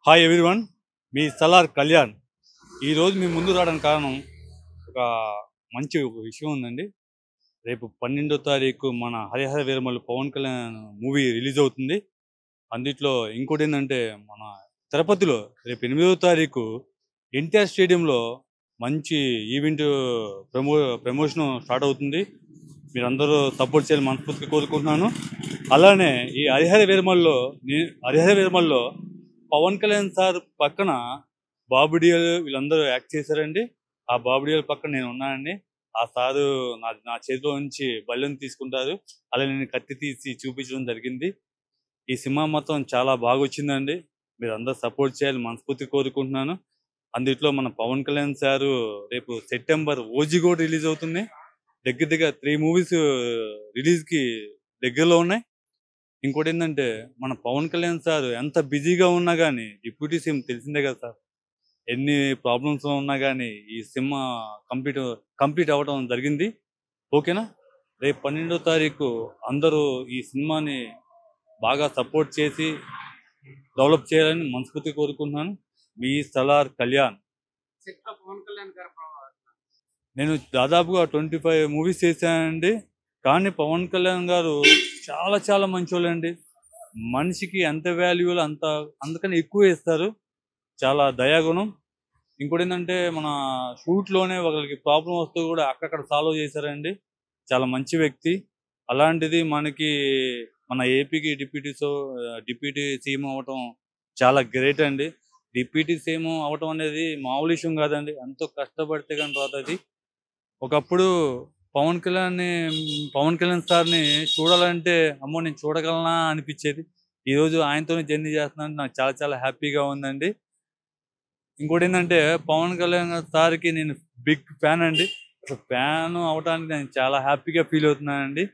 Hi everyone, మీ సలార్ కళ్యాణ్. ఈరోజు మీ ముందు రావడానికి కారణం ఒక ఒక విషయం ఉందండి. రేపు 12వ తారీఖు మన హరిహర వీరమల్లు పవన్ కళ్యాణ్ మూవీ రిలీజ్ అవుతుంది. అందుట్లో ఇంకోటి ఏంటంటే మన తిరుపతిలో రేపు 8వ తారీఖు ఎన్టీఆర్ స్టేడియంలో మంచి ఈవెంట్ ప్రమోషన్ స్టార్ట్ అవుతుంది. మీరందరూ సపోర్ట్ చేయాలని మనస్ఫూర్తిగా కోరుకుంటున్నాను. అలానే ఈ హరిహర వీరమల్లో పవన్ కళ్యాణ్ సార్ పక్కన బాబుడియల్ వీళ్ళందరూ యాక్ట్ చేశారండి. ఆ బాబుడియల్ పక్కన నేను ఉన్నానండి. ఆ సారు నా చేతిలో నుంచి బల్లెం తీసుకుంటారు. అలా నేను కత్తి తీసి చూపించడం జరిగింది. ఈ సినిమా మొత్తం చాలా బాగా వచ్చిందండి. మీరు అందరూ సపోర్ట్ చేయాలి మనస్ఫూర్తిగా కోరుకుంటున్నాను. అందుట్లో మన పవన్ కళ్యాణ్ సారు రేపు సెప్టెంబర్ ఓజీ కూడా రిలీజ్ అవుతుంది. దగ్గర 3 మూవీస్ రిలీజ్కి దగ్గరలో ఉన్నాయి. ఇంకోటి ఏంటంటే మన పవన్ కళ్యాణ్ సార్ ఎంత బిజీగా ఉన్నా కానీ డిప్యూటీ సీఎం తెలిసిందే కదా సార్. ఎన్ని ప్రాబ్లమ్స్ ఉన్నా కానీ ఈ సినిమా కంప్లీట్ అవ్వడం జరిగింది. ఓకేనా? రేపు 12వ తారీఖు అందరూ ఈ సినిమాని బాగా సపోర్ట్ చేసి డెవలప్ చేయాలని మనస్ఫూర్తిగా కోరుకుంటున్నాను. మీ సలార్ కళ్యాణ్. నేను దాదాపుగా 25 మూవీస్ చేశానండి. కానీ పవన్ కళ్యాణ్ గారు చాలా చాలా మంచోళ్ళండి. మనిషికి ఎంత వాల్యూలు అందుకని ఎక్కువ ఇస్తారు. చాలా దయాగుణం. ఇంకోటి ఏంటంటే మన షూట్లోనే ఒకరికి ప్రాబ్లం వస్తూ కూడా అక్కడక్కడ సాల్వ్ చేశారండి. చాలా మంచి వ్యక్తి. అలాంటిది మన ఏపీకి డిప్యూటీ సీఎం అవ్వటం చాలా గ్రేట్ అండి. డిప్యూటీ సీఎం అవ్వటం అనేది మామూలు విషయం కాదండి. ఎంతో కష్టపడితే కానీ రాదు. ఒకప్పుడు పవన్ కళ్యాణ్ సార్ని చూడాలంటే అమ్మో నేను చూడగలనా అనిపించేది. ఈరోజు ఆయనతోనే జర్నీ చేస్తున్నాను. నాకు చాలా చాలా హ్యాపీగా ఉందండి. ఇంకోటి ఏంటంటే పవన్ కళ్యాణ్ సార్కి నేను బిగ్ ఫ్యాన్ అండి. ఫ్యాన్ అవడానికి నేను చాలా హ్యాపీగా ఫీల్ అవుతున్నానండి.